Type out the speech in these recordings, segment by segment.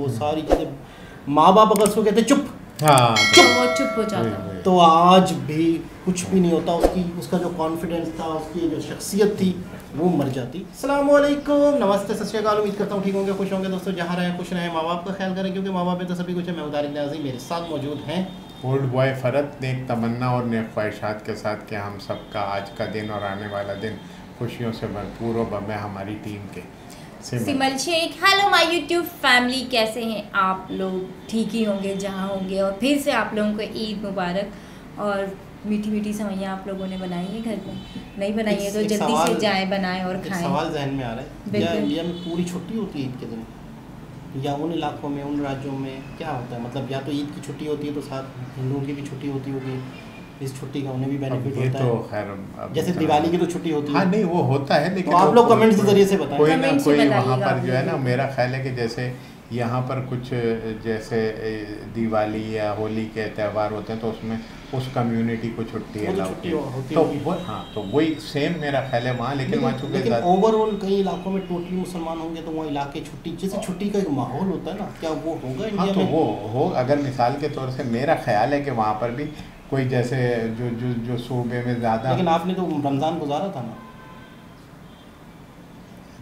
वो सारी चीज़ें माँ बाप अगर उसको कहते चुप, हाँ तो वो चुप हो जाता है। तो आज भी कुछ भी नहीं होता, उसका जो कॉन्फिडेंस था, उसकी जो शख्सियत थी वो मर जाती। अस्सलाम वालेकुम, नमस्ते, सत श्री अकाल। उम्मीद करता हूँ ठीक होंगे, खुश होंगे दोस्तों। जहाँ रहें खुश रहें, माँ बाप का ख्याल करें, क्योंकि माँ बाप में तो सभी कुछ है। मैं उदारी न्याज़ी, मेरे साथ मौजूद हैं ओल्ड बॉय फरत, नेक तमन्ना और नेक ख्वाहिशात के साथ कि हम सबका आज का दिन और आने वाला दिन खुशियों से भरपूर हो। बमें हमारी टीम के Simal Sheikh. Hello my YouTube family, कैसे हैं आप लोग? ठीक ही होंगे जहाँ होंगे। और फिर से आप लोगों को ईद मुबारक। और मीठी मीठी सवैयाँ आप लोगों ने बनाई है घर में? नहीं बनाई है तो जल्दी से जाए बनाएं और खाएं। सवाल जहन में आ रहा है, क्या इंडिया में पूरी छुट्टी होती है ईद के दिन, या उन इलाकों में, उन राज्यों में क्या होता है? मतलब या तो ईद की छुट्टी होती है तो साथ हिंदुओं की भी छुट्टी होती होगी, इस छुट्टी का उन्हें भी बेनिफिट होता तो है। खैर जैसे दिवाली की तो छुट्टी होती है। हाँ नहीं वो होता है, लेकिन तो आप लोग कमेंट्स के जरिए से बताएं। कोई ना कोई वहाँ बताइएगा पर जो है ना, मेरा ख्याल है कि जैसे यहाँ पर कुछ जैसे दिवाली या होली के त्यौहार होते हैं तो उसमें उस कम्युनिटी को छुट्टी अलाउ होती है, तो वो हाँ तो वही सेम मेरा ख्याल है वहाँ। लेकिन वहाँ चूँकि ओवरऑल कई इलाकों में टोटली मुसलमान होंगे तो वहाँ इलाके छुट्टी, जैसे छुट्टी का एक माहौल होता है ना, क्या वो होगा इंडिया में? हाँ तो वो हो, अगर मिसाल के तौर से मेरा ख्याल है कि वहाँ पर भी कोई जैसे जो सूबे में ज़्यादा। लेकिन आपने तो रमज़ान गुजारा था ना?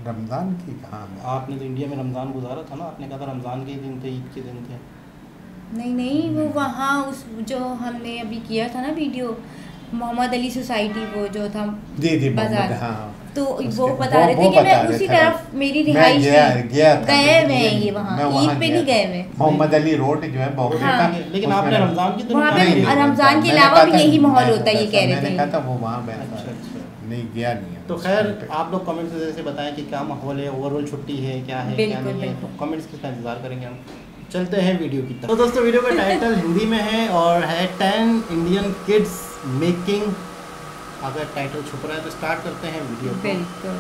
रमज़ान की कहाँ में? आपने तो इंडिया में रमज़ान गुजारा था ना, आपने कहा था रमज़ान के दिन थे, ईद के दिन थे। नहीं, वो वहाँ उस जो हमने अभी किया था ना वीडियो, मोहम्मद अली सोसाइटी, वो जो था जी बाजार, हाँ, तो वो बता रहे थे कि मैं उसी तरफ मेरी रिहाइश गए हुए हैं ये, वहाँ ईद पे नहीं गए हुए। मोहम्मद अली रोड जो है बहुत। हाँ, लेकिन आपने रमज़ान के दिन वहाँ पे रमज़ान के अलावा भी यही माहौल होता है, ये कह रहे थे। मैंने कहा था वो वहाँ नहीं गया नहीं है। तो खैर आप लोग कमेंट्स से बताएं कि क्या माहौल है, ओवरऑल छुट्टी है, क्या है क्या नहीं है, तो कमेंट्स का इंतजार करेंगे हम। चलते हैं वीडियो की तरफ। तो दोस्तों वीडियो का टाइटल हिंदी में है और है 10 इंडियन किड्स मेकिंग। अगर टाइटल छुप रहा है तो स्टार्ट करते हैं वीडियो को।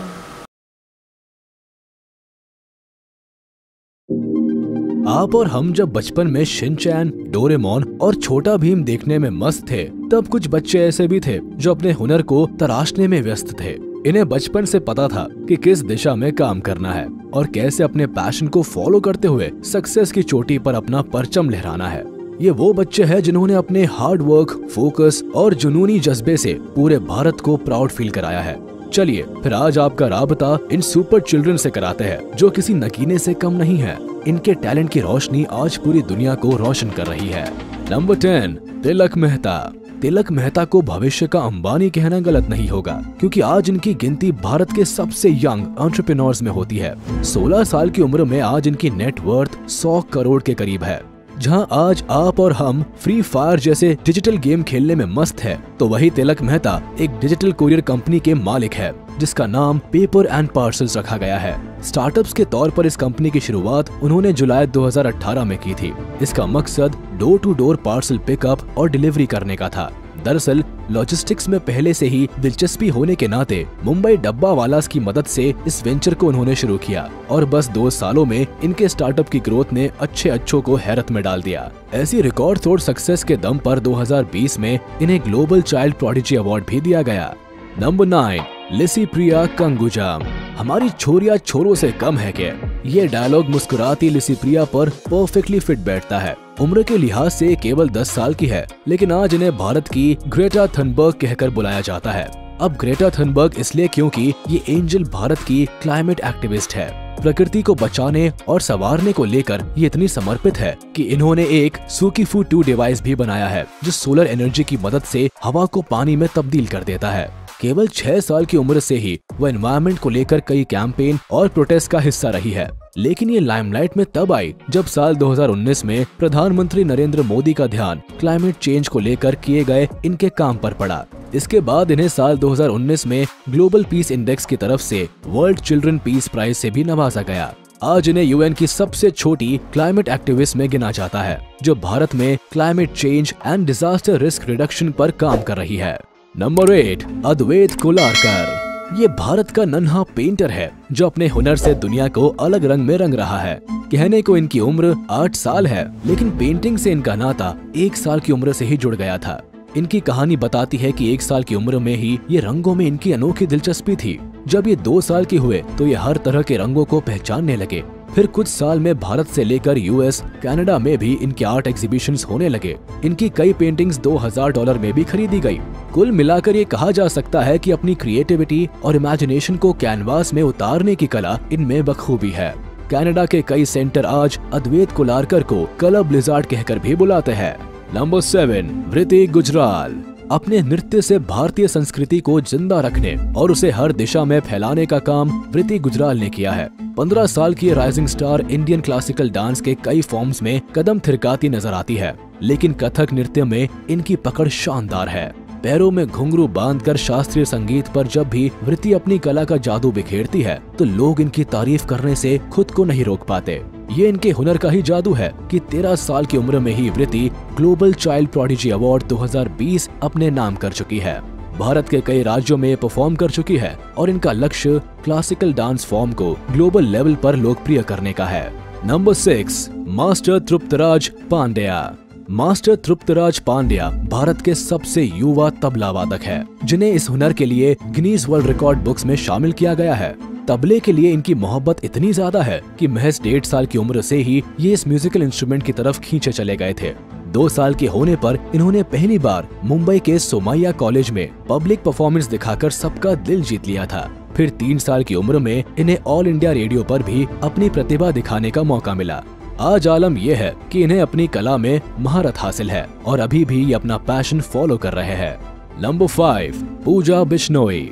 आप और हम जब बचपन में शिनचैन, डोरेमोन और छोटा भीम देखने में मस्त थे, तब कुछ बच्चे ऐसे भी थे जो अपने हुनर को तराशने में व्यस्त थे। इन्हें बचपन से पता था कि किस दिशा में काम करना है और कैसे अपने पैशन को फॉलो करते हुए सक्सेस की चोटी पर अपना परचम लहराना है। ये वो बच्चे हैं जिन्होंने अपने हार्ड वर्क, फोकस और जुनूनी जज्बे से पूरे भारत को प्राउड फील कराया है। चलिए फिर आज आपका राबता इन सुपर चिल्ड्रन से कराते हैं जो किसी नगीने से कम नहीं है। इनके टैलेंट की रोशनी आज पूरी दुनिया को रोशन कर रही है। नंबर 10, तिलक मेहता। तिलक मेहता को भविष्य का अंबानी कहना गलत नहीं होगा, क्योंकि आज इनकी गिनती भारत के सबसे यंग एंटरप्रेन्योर्स में होती है। 16 साल की उम्र में आज इनकी नेटवर्थ 100 करोड़ के करीब है। जहां आज आप और हम फ्री फायर जैसे डिजिटल गेम खेलने में मस्त है, तो वही तिलक मेहता एक डिजिटल कोरियर कंपनी के मालिक है जिसका नाम पेपर एंड पार्सल्स रखा गया है। स्टार्टअप्स के तौर पर इस कंपनी की शुरुआत उन्होंने जुलाई 2018 में की थी। इसका मकसद door to door parcel pickup और डिलीवरी करने का था। दरअसल लॉजिस्टिक्स में पहले से ही दिलचस्पी होने के नाते मुंबई डब्बा वालास की मदद से इस वेंचर को उन्होंने शुरू किया और बस 2 सालों में इनके स्टार्टअप की ग्रोथ ने अच्छों को हैरत में डाल दिया। ऐसी रिकॉर्ड तोड़ सक्सेस के दम पर 2020 में इन्हें ग्लोबल चाइल्ड प्रोडिजी अवार्ड भी दिया गया। नंबर 9, लिसिप्रिया कंगुजाम। हमारी छोरिया छोरों से कम है क्या? ये डायलॉग मुस्कुराती लिसिप्रिया पर परफेक्टली फिट बैठता है। उम्र के लिहाज से केवल 10 साल की है, लेकिन आज इन्हें भारत की ग्रेटा थनबर्ग कहकर बुलाया जाता है। अब ग्रेटा थनबर्ग इसलिए क्योंकि ये एंजल भारत की क्लाइमेट एक्टिविस्ट है। प्रकृति को बचाने और संवारने को लेकर ये इतनी समर्पित है कि इन्होंने एक सुकीफू 2 डिवाइस भी बनाया है जो सोलर एनर्जी की मदद से हवा को पानी में तब्दील कर देता है। केवल 6 साल की उम्र से ही वह एनवायरनमेंट को लेकर कई कैंपेन और प्रोटेस्ट का हिस्सा रही है, लेकिन ये लाइमलाइट में तब आई जब साल 2019 में प्रधानमंत्री नरेंद्र मोदी का ध्यान क्लाइमेट चेंज को लेकर किए गए इनके काम पर पड़ा। इसके बाद इन्हें साल 2019 में ग्लोबल पीस इंडेक्स की तरफ से वर्ल्ड चिल्ड्रन पीस प्राइज से भी नवाजा गया। आज इन्हें यूएन की सबसे छोटी क्लाइमेट एक्टिविस्ट में गिना जाता है, जो भारत में climate change and disaster risk reduction पर काम कर रही है। नंबर 8, अद्वैत कोलारकर। ये भारत का नन्हा पेंटर है जो अपने हुनर से दुनिया को अलग रंग में रंग रहा है। कहने को इनकी उम्र 8 साल है, लेकिन पेंटिंग से इनका नाता 1 साल की उम्र से ही जुड़ गया था। इनकी कहानी बताती है कि 1 साल की उम्र में ही ये रंगों में इनकी अनोखी दिलचस्पी थी। जब ये 2 साल के हुए तो ये हर तरह के रंगों को पहचानने लगे। फिर कुछ साल में भारत से लेकर यूएस, कनाडा में भी इनके आर्ट एग्जीबिशंस होने लगे। इनकी कई पेंटिंग्स $2000 में भी खरीदी गई। कुल मिलाकर ये कहा जा सकता है कि अपनी क्रिएटिविटी और इमेजिनेशन को कैनवास में उतारने की कला इनमें बखूबी है। कनाडा के कई सेंटर आज अद्वैत कोलारकर को कलर ब्लिजार्ड कहकर भी बुलाते हैं। नंबर 7, वृति गुजराल। अपने नृत्य से भारतीय संस्कृति को जिंदा रखने और उसे हर दिशा में फैलाने का काम वृति गुजराल ने किया है। 15 साल की rising star Indian classical dance के कई फॉर्म्स में कदम थिरकाती नजर आती है, लेकिन कथक नृत्य में इनकी पकड़ शानदार है। पैरों में घुंघरू बांधकर शास्त्रीय संगीत पर जब भी वृति अपनी कला का जादू बिखेरती है तो लोग इनकी तारीफ करने से खुद को नहीं रोक पाते। ये इनके हुनर का ही जादू है कि 13 साल की उम्र में ही वृति ग्लोबल चाइल्ड प्रोडिजी अवार्ड 2020 अपने नाम कर चुकी है। भारत के कई राज्यों में परफॉर्म कर चुकी है और इनका लक्ष्य क्लासिकल डांस फॉर्म को ग्लोबल लेवल पर लोकप्रिय करने का है। Number 6, master Triptraj Pandya. Master Triptraj Pandya Bharat के सबसे युवा तबला वादक है, जिन्हें इस हुनर के लिए गिनीज वर्ल्ड रिकॉर्ड बुक्स में शामिल किया गया है। तबले के लिए इनकी मोहब्बत इतनी ज्यादा है कि महज 1.5 साल की उम्र से ही ये इस म्यूजिकल इंस्ट्रूमेंट की तरफ खींचे चले गए थे। 2 साल के होने पर इन्होंने पहली बार मुंबई के सोमैया कॉलेज में पब्लिक परफॉर्मेंस दिखाकर सबका दिल जीत लिया था। फिर 3 साल की उम्र में इन्हें ऑल इंडिया रेडियो पर भी अपनी प्रतिभा दिखाने का मौका मिला। आज आलम यह है कि इन्हें अपनी कला में महारत हासिल है और अभी भी ये अपना पैशन फॉलो कर रहे हैं। नंबर 5, पूजा बिश्नोई।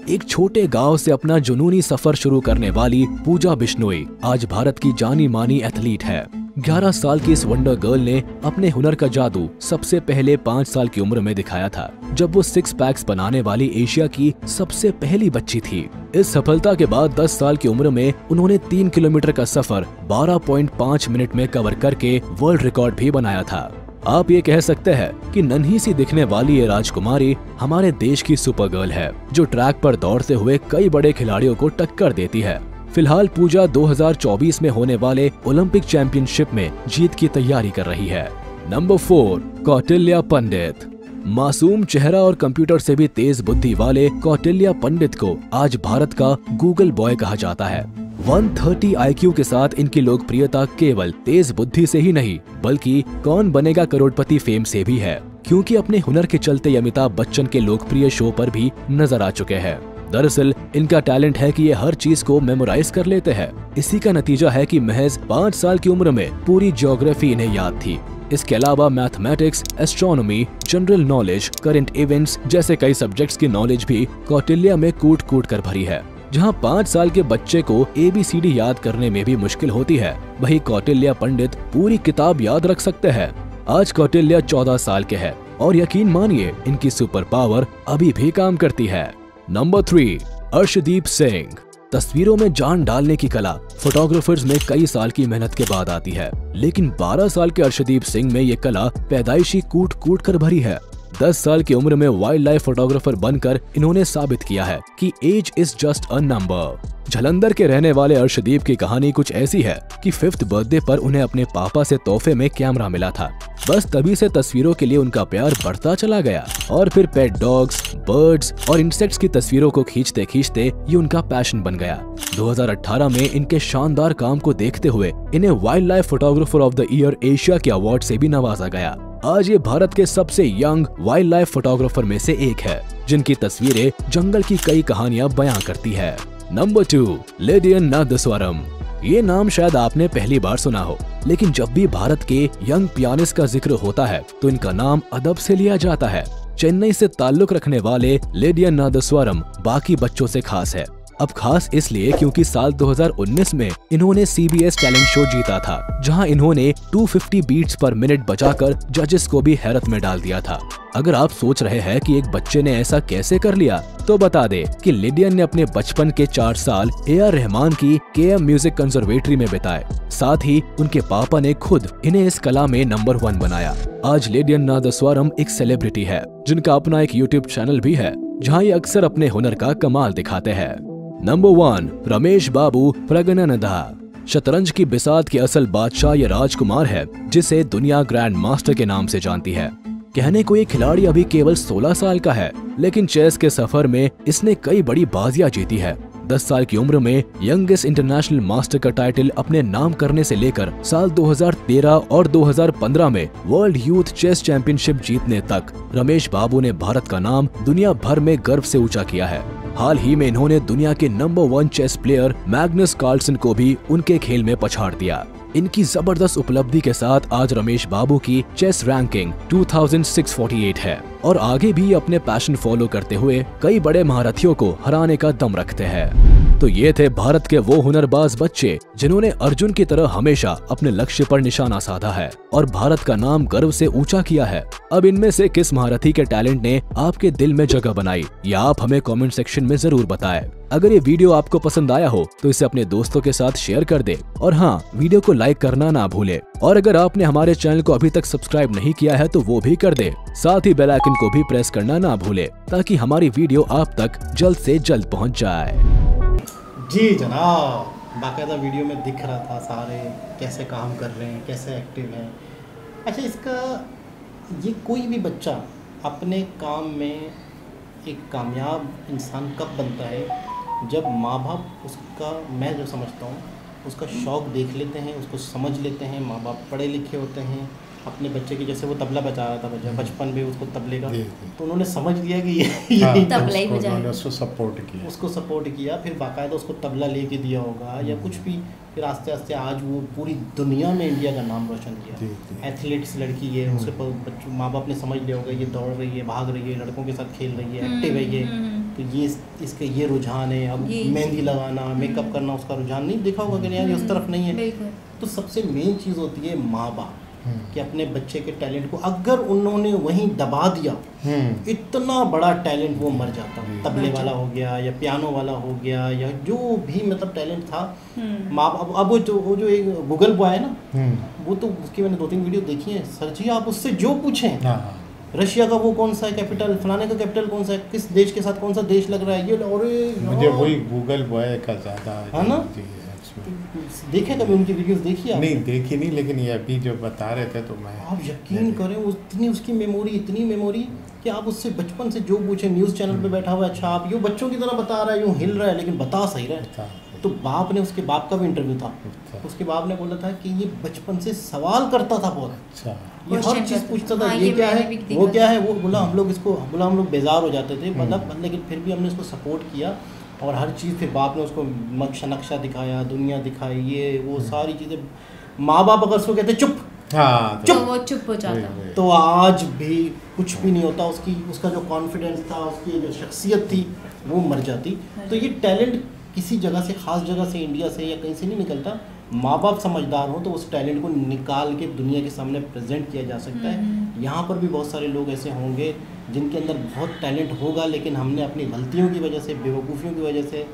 एक छोटे गांव से अपना जुनूनी सफर शुरू करने वाली पूजा बिश्नोई आज भारत की जानी मानी एथलीट है। 11 साल की इस वंडर गर्ल ने अपने हुनर का जादू सबसे पहले 5 साल की उम्र में दिखाया था, जब वो 6 पैक्स बनाने वाली एशिया की सबसे पहली बच्ची थी। इस सफलता के बाद 10 साल की उम्र में उन्होंने 3 किलोमीटर का सफर 12.5 मिनट में कवर करके वर्ल्ड रिकॉर्ड भी बनाया था। आप ये कह सकते हैं कि नन्ही सी दिखने वाली ये राजकुमारी हमारे देश की सुपर गर्ल है, जो ट्रैक पर दौड़ते हुए कई बड़े खिलाड़ियों को टक्कर देती है। फिलहाल पूजा 2024 में होने वाले ओलंपिक चैंपियनशिप में जीत की तैयारी कर रही है। नंबर 4, कौटिल्य पंडित। मासूम चेहरा और कंप्यूटर से भी तेज बुद्धि वाले कौटिल्य पंडित को आज भारत का गूगल बॉय कहा जाता है। 130 IQ के साथ इनकी लोकप्रियता केवल तेज बुद्धि से ही नहीं बल्कि कौन बनेगा करोड़पति फेम से भी है, क्योंकि अपने हुनर के चलते अमिताभ बच्चन के लोकप्रिय शो पर भी नजर आ चुके हैं। दरअसल इनका टैलेंट है कि ये हर चीज को मेमोराइज कर लेते हैं। इसी का नतीजा है कि महज 5 साल की उम्र में पूरी ज्योग्राफी इन्हें याद थी। इसके अलावा mathematics, astronomy, general knowledge, current events जैसे कई सब्जेक्ट्स की नॉलेज भी कौटिल्य में कूट कूट कर भरी है। जहां 5 साल के बच्चे को ABCD याद करने में भी मुश्किल होती है, वहीं कौटिल्य पंडित पूरी किताब याद रख सकते हैं। आज कौटिल्य 14 साल के हैं और यकीन मानिए इनकी सुपर पावर अभी भी काम करती है। नंबर 3, अर्शदीप सिंह। तस्वीरों में जान डालने की कला फोटोग्राफर्स में कई साल की मेहनत के बाद आती है, लेकिन 12 साल के अर्शदीप सिंह में ये कला पैदाइशी कूट कूट कर भरी है। 10 साल की उम्र में वाइल्ड लाइफ फोटोग्राफर बनकर इन्होंने साबित किया है कि age is just a number. Jalandhar के रहने वाले अर्शदीप की कहानी कुछ ऐसी है कि 5th बर्थडे पर उन्हें अपने पापा से तोहफे में कैमरा मिला था। बस तभी से तस्वीरों के लिए उनका प्यार बढ़ता चला गया और फिर पेट डॉग्स, बर्ड्स और इंसेक्ट्स की तस्वीरों को खींचते खींचते ये उनका पैशन बन गया। 2018 में इनके शानदार काम को देखते हुए इन्हें wild life photographer of the year Asia के अवार्ड से भी नवाजा गया। आज ये भारत के सबसे यंग वाइल्ड लाइफ फोटोग्राफर में से एक है, जिनकी तस्वीरें जंगल की कई कहानियां बयां करती है। नंबर 2, लेडियन नादस्वरम। ये नाम शायद आपने पहली बार सुना हो, लेकिन जब भी भारत के यंग पियानिस्ट का जिक्र होता है तो इनका नाम अदब से लिया जाता है। चेन्नई से ताल्लुक रखने वाले लेडियन नादस्वरम बाकी बच्चों से खास है। अब खास इसलिए क्योंकि साल 2019 में इन्होंने CBS टैलेंट शो जीता था, जहां इन्होंने 250 बीट्स पर मिनट बजाकर जजेस को भी हैरत में डाल दिया था। अगर आप सोच रहे हैं कि एक बच्चे ने ऐसा कैसे कर लिया, तो बता दे कि लेडियन ने अपने बचपन के 4 साल AR रहमान की KM म्यूजिक कंजर्वेटरी में बिताए। साथ ही उनके पापा ने खुद इन्हें इस कला में नंबर 1 बनाया। आज लेडियन नादस्वरम एक सेलिब्रिटी है, जिनका अपना एक YouTube चैनल भी है, जहाँ ये अक्सर अपने हुनर का कमाल दिखाते हैं। नंबर 1, रमेश बाबू प्रगनानंदा। शतरंज की बिसात के असल बादशाह ये राजकुमार है, जिसे दुनिया ग्रैंड मास्टर के नाम से जानती है। कहने को ये खिलाड़ी अभी केवल 16 साल का है, लेकिन चेस के सफर में इसने कई बड़ी बाजियां जीती है। 10 साल की उम्र में यंगेस्ट इंटरनेशनल मास्टर का टाइटल अपने नाम करने से लेकर साल 2013 और 2015 में वर्ल्ड यूथ चेस चैंपियनशिप जीतने तक रमेश बाबू ने भारत का नाम दुनिया भर में गर्व से ऊंचा किया है। हाल ही में इन्होंने दुनिया के number 1 chess player Magnus Carlsen को भी उनके खेल में पछाड़ दिया। इनकी जबरदस्त उपलब्धि के साथ आज रमेश बाबू की चेस रैंकिंग 2648 है और आगे भी अपने पैशन फॉलो करते हुए कई बड़े महारथियों को हराने का दम रखते हैं। तो ये थे भारत के वो हुनरबाज बच्चे जिन्होंने अर्जुन की तरह हमेशा अपने लक्ष्य पर निशाना साधा है और भारत का नाम गर्व से ऊंचा किया है। अब इनमें से किस महारथी के टैलेंट ने आपके दिल में जगह बनाई, या आप हमें कमेंट सेक्शन में जरूर बताएं। अगर ये वीडियो आपको पसंद आया हो तो इसे अपने दोस्तों के साथ शेयर कर दे और हाँ, वीडियो को लाइक करना ना भूले। और अगर आपने हमारे चैनल को अभी तक सब्सक्राइब नहीं किया है तो वो भी कर दे, साथ ही बेल आइकन को भी प्रेस करना ना भूले ताकि हमारी वीडियो आप तक जल्द से जल्द पहुँच जाए। जी जनाब, बाकायदा वीडियो में दिख रहा था सारे कैसे काम कर रहे हैं, कैसे एक्टिव हैं। अच्छा, इसका ये कोई भी बच्चा अपने काम में एक कामयाब इंसान कब बनता है, जब माँ बाप उसका, मैं जो समझता हूँ, उसका शौक़ देख लेते हैं, उसको समझ लेते हैं। माँ बाप पढ़े लिखे होते हैं, अपने बच्चे की, जैसे वो तबला बजा रहा था बच्चा बचपन में, उसको तबले का, तो उन्होंने समझ लिया कि ये तबला ही बजाएगा, उसको सपोर्ट किया, फिर बाकायदा उसको तबला लेके दिया होगा या कुछ भी। फिर आस्ते आस्ते आज वो पूरी दुनिया में इंडिया का नाम रोशन किया। एथलीट्स लड़की है, उसके बच्चों माँ बाप ने समझ लिया होगा ये दौड़ रही है, भाग रही है, लड़कों के साथ खेल रही है, एक्टिव है ये, तो ये इसके ये रुझान है। अब मेहंदी लगाना, मेकअप करना उसका रुझान नहीं देखा होगा कि यार उस तरफ नहीं है। तो सबसे मेन चीज़ होती है माँ बाप कि अपने बच्चे के टैलेंट को अगर उन्होंने वहीं दबा दिया, इतना बड़ा टैलेंट वो मर जाता। तबले वाला हो गया या पियानो वाला हो गया या जो भी मतलब टैलेंट था, माँ बाप। अब वो जो एक गूगल बॉय है ना, वो तो उसकी मैंने 2-3 वीडियो देखी है। सर जी आप उससे जो पूछें, रशिया का वो कौन सा है कैपिटल, फलाने का कैपिटल कौन सा है, किस देश के साथ कौन सा देश लग रहा है, ये और मुझे वही गूगल बॉय का ज़्यादा है ना। देखे कभी उनकी वीडियोस देखी आपने? नहीं देखी नहीं, लेकिन ये अभी जो बता रहे थे तो मैं, आप यकीन करें उतनी उसकी मेमोरी, इतनी मेमोरी कि आप उससे बचपन से जो पूछे, न्यूज़ चैनल पे बैठा हुआ है, अच्छा आप यूँ बच्चों की तरह बता रहा है, यूँ हिल रहा है, लेकिन बता सही रहा है। तो बाप ने, उसके बाप का भी इंटरव्यू था, उसके बाप ने बोला था कि ये बचपन से सवाल करता था बहुत, ये हर चीज़ पूछता था, ये क्या है, वो क्या है, वो बोला हम लोग बेजार हो जाते थे मतलब, लेकिन फिर भी हमने उसको सपोर्ट किया और हर चीज़। फिर बाप ने उसको नक्शा दिखाया, दुनिया दिखाई, ये वो सारी चीज़ें। माँ बाप अगर उसको कहते चुप, तो वो चुप हो जाता, तो आज भी कुछ भी नहीं होता। उसका जो कॉन्फिडेंस था, उसकी जो शख्सियत थी, वो मर जाती। तो ये टैलेंट किसी जगह से, ख़ास जगह से, इंडिया से या कहीं से नहीं निकलता। माँ बाप समझदार हो तो उस टैलेंट को निकाल के दुनिया के सामने प्रेजेंट किया जा सकता है। यहाँ पर भी बहुत सारे लोग ऐसे होंगे जिनके अंदर बहुत टैलेंट होगा, लेकिन हमने अपनी गलतियों की वजह से, बेवकूफ़ियों की वजह से,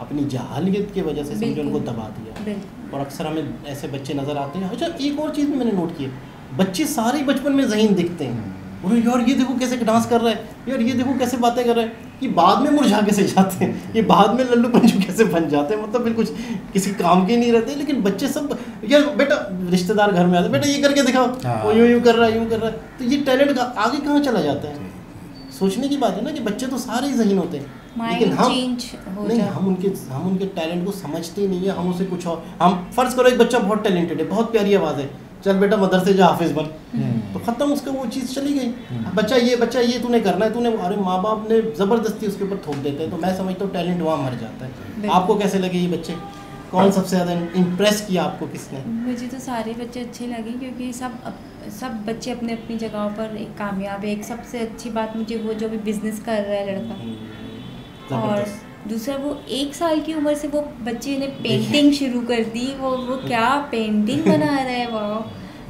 अपनी जहालियत की वजह से समझो उनको दबा दिया। और अक्सर हमें ऐसे बच्चे नज़र आते हैं। अच्छा, एक और चीज़ भी मैंने नोट की है, बच्चे सारे बचपन में ज़हीन दिखते हैं। और यार ये देखो कैसे डांस कर रहा है, यार ये देखो कैसे बातें कर रहा है, ये बाद में मुरझा कैसे जाते हैं, ये बाद में लल्लू पंजू कैसे बन जाते हैं, मतलब फिर कुछ किसी काम के नहीं रहते। लेकिन बच्चे सब, यार बेटा रिश्तेदार घर में आते, बेटा ये करके दिखाओ, वो यूँ कर रहा है, यूँ कर रहा है। तो ये टैलेंट आगे कहाँ चला जाता है? सोचने की बात है ना कि बच्चे तो सारे ही ज़हीन होते हैं, लेकिन हम उनके टैलेंट को समझते ही नहीं है। हम उसे कुछ और, हम फ़र्ज़ करो एक बच्चा बहुत टैलेंटेड है, बहुत प्यारी आवाज़ है, चल बेटा मदरसे जा हाफिज़ बन, तो ख़त्म, उसका वो चीज़ चली गई। बच्चा ये तूने करना है, तूने, अरे माँ बाप ने ज़बरदस्ती उसके ऊपर थोप देते हैं। तो मैं समझता हूँ टैलेंट वहाँ मर जाता है। आपको कैसे लगे ये बच्चे? कौन सबसे ज़्यादा इम्प्रेस किया आपको, किसने? मुझे तो सारे बच्चे अच्छे लगे, क्योंकि सब बच्चे अपने अपनी जगह पर एक कामयाब है। एक सबसे अच्छी बात मुझे वो जो भी बिजनेस कर रहा है लड़का, और दूसरा वो 1 साल की उम्र से वो बच्चे ने पेंटिंग शुरू कर दी। वो क्या पेंटिंग बना रहा है,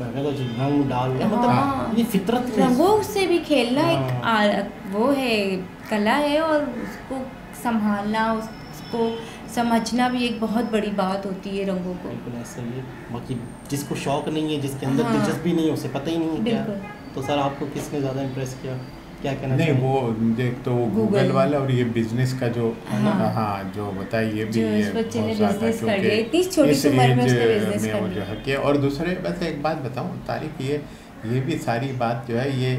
रंग डाल रहा है, मतलब ये फितरत, रंगों से भी खेलना एक वो है, कला है, और उसको संभालना, उसको समझना भी एक बहुत बड़ी बात होती है रंगों को। बिल्कुल ऐसा ही है। बाकी जिसको शौक नहीं है, जिसके अंदर दिलचस्पी नहीं है, उसे पता ही नहीं है क्या। तो सर आपको किसने ज़्यादा इम्प्रेस किया, क्या कहना? नहीं वो देख तो गूगल वाला, और ये बिजनेस का जो जो बताइए, ये भी बहुत ज़्यादा, क्योंकि और दूसरे, बस एक बात बताऊँ तारिक, ये भी सारी बात जो है, ये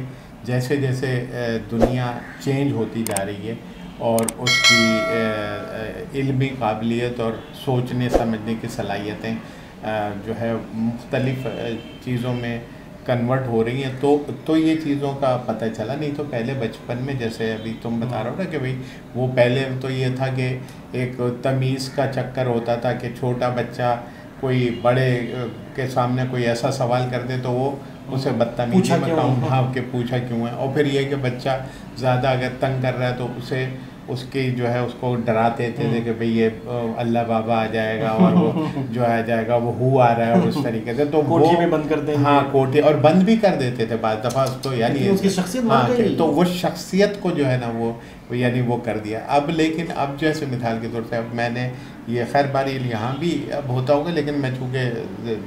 जैसे जैसे दुनिया चेंज होती जा रही है, और उसकी इल्मी काबिलियत और सोचने समझने की सलाहियतें जो है मुख्तलिफ़ चीज़ों में कन्वर्ट हो रही हैं। तो ये चीज़ों का पता चला। नहीं तो पहले बचपन में जैसे अभी तुम बता रहे हो ना कि भाई वो पहले तो ये था कि एक तमीज़ का चक्कर होता था कि छोटा बच्चा कोई बड़े के सामने कोई ऐसा सवाल कर दे तो वो उसे बदतमीजी में काउंट हाँ के पूछा क्यों है। और फिर ये कि बच्चा ज़्यादा अगर तंग कर रहा है तो उसे उसकी जो है उसको डराते थे कि भाई ये अल्लाह बाबा आ जाएगा और वो जो आ जाएगा वो हु आ रहा है और उस तरीके से तो कोठी में बंद कर देंगे। हाँ कोठी और बंद भी कर देते थे बाद दफ़ा उसको यानी उसकी शख्सियत हाँ तो वो शख्सियत को जो है ना वो यानी वो कर दिया। अब लेकिन अब जैसे मिसाल के तौर पे अब मैंने ये खैर बारी यहाँ भी अब होता होगा लेकिन मैं चूँकि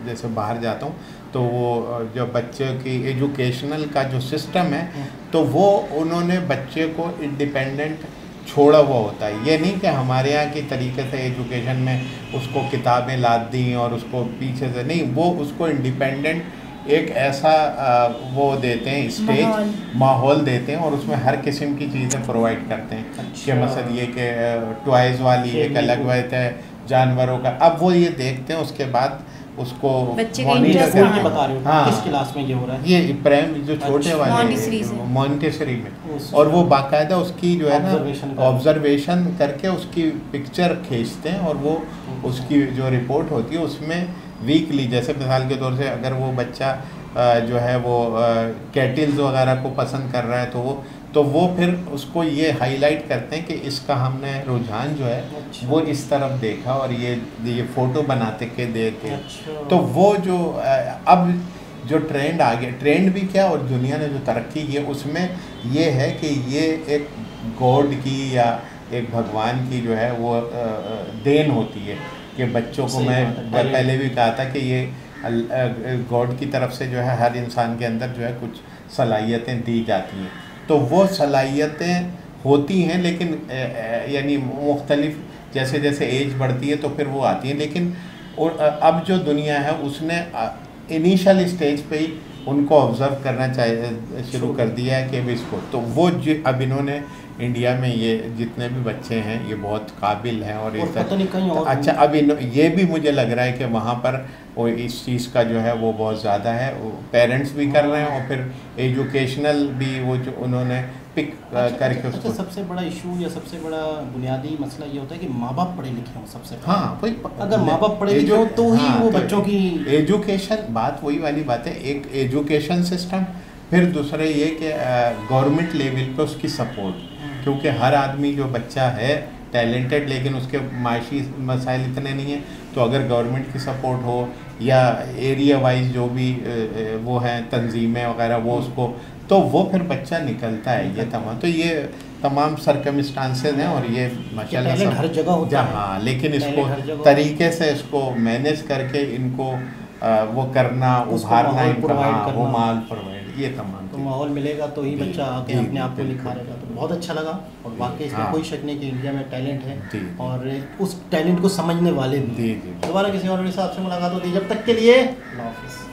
जैसे बाहर जाता हूँ तो वो जो बच्चे की एजुकेशनल का जो सिस्टम है तो वो उन्होंने बच्चे को इंडिपेंडेंट छोड़ा हुआ होता है। ये नहीं कि हमारे यहाँ की तरीके से एजुकेशन में उसको किताबें लाद दी और उसको पीछे से नहीं, वो उसको इंडिपेंडेंट एक ऐसा वो देते हैं स्टेज माहौल देते हैं और उसमें हर किस्म की चीज़ें प्रोवाइड करते हैं। अच्छा। कि मतलब ये कि टॉयज़ वाली एक अलग बात है, जानवरों का। अब वो ये देखते हैं उसके बाद उसको मॉनिटर करके बता रहे हो। हाँ, किस क्लास में ये हो रहा है? ये प्राइम जो छोटे वाले मॉन्टेसरी में और वो बाकायदा उसकी जो है ना ऑब्जर्वेशन करके उसकी पिक्चर खींचते हैं और वो उसकी जो रिपोर्ट होती है उसमें वीकली जैसे मिसाल के तौर से अगर वो बच्चा जो है वो कैटल्स वगैरह को पसंद कर रहा है तो वो फिर उसको ये हाईलाइट करते हैं कि इसका हमने रुझान जो है अच्छा। वो इस तरफ देखा और ये फ़ोटो बनाते के देते अच्छा। तो वो जो अब जो ट्रेंड आ गया, ट्रेंड भी क्या और दुनिया ने जो तरक्की की है उसमें ये है कि ये एक गॉड की या एक भगवान की जो है वो देन होती है कि बच्चों को मैं पहले भी कहा था कि ये गॉड की तरफ से जो है हर इंसान के अंदर जो है कुछ सलाहियतें दी जाती हैं। तो वो सलाहियतें होती हैं लेकिन यानी मुख्तलिफ जैसे जैसे एज बढ़ती है तो फिर वो आती हैं। लेकिन अब जो दुनिया है उसने इनिशियल स्टेज पे ही उनको ऑब्ज़र्व करना चाहिए शुरू कर दिया है कि इसको तो वो अब इन्होंने इंडिया में ये जितने भी बच्चे हैं ये बहुत काबिल हैं और इस तरह अच्छा अब ये भी मुझे लग रहा है कि वहाँ पर वो इस चीज़ का जो है वो बहुत ज़्यादा है, पेरेंट्स भी कर रहे हैं और फिर एजुकेशनल भी वो जो उन्होंने पिक करके उसको। सबसे बड़ा इशू या सबसे बड़ा बुनियादी मसला ये होता है कि माँ बाप पढ़े लिखे हों सबसे। हाँ वही अगर माँ बाप पढ़े लिखे हों तो ही वो बच्चों की एजुकेशन बात वही वाली बात है। एक एजुकेशन सिस्टम, फिर दूसरे ये कि गवर्नमेंट लेवल पे उसकी सपोर्ट, क्योंकि हर आदमी जो बच्चा है टैलेंटेड लेकिन उसके माशी मसाइल इतने नहीं हैं तो अगर गवर्नमेंट की सपोर्ट हो या एरिया वाइज जो भी वो हैं तंजीमें वगैरह वो उसको तो वो फिर बच्चा निकलता है। ये तमाम तो ये तमाम सरकमस्टांसेस हैं और ये माशाल्लाह सब हर जगह होता है। हाँ लेकिन इसको तरीके से इसको मैनेज करके इनको वो करना उभारना वो माल प्रोवाइड ये तमाम तो माहौल मिलेगा तो ही बच्चा आके अपने आप को निखारेगा। तो बहुत अच्छा लगा और वाकई इसमें कोई शक नहीं कि इंडिया में टैलेंट है और उस टैलेंट को समझने वाले भी। जी दोबारा किसी और हिसाब से मुलाकात होती है, जब तक के लिए अल्लाह हाफ़िज़।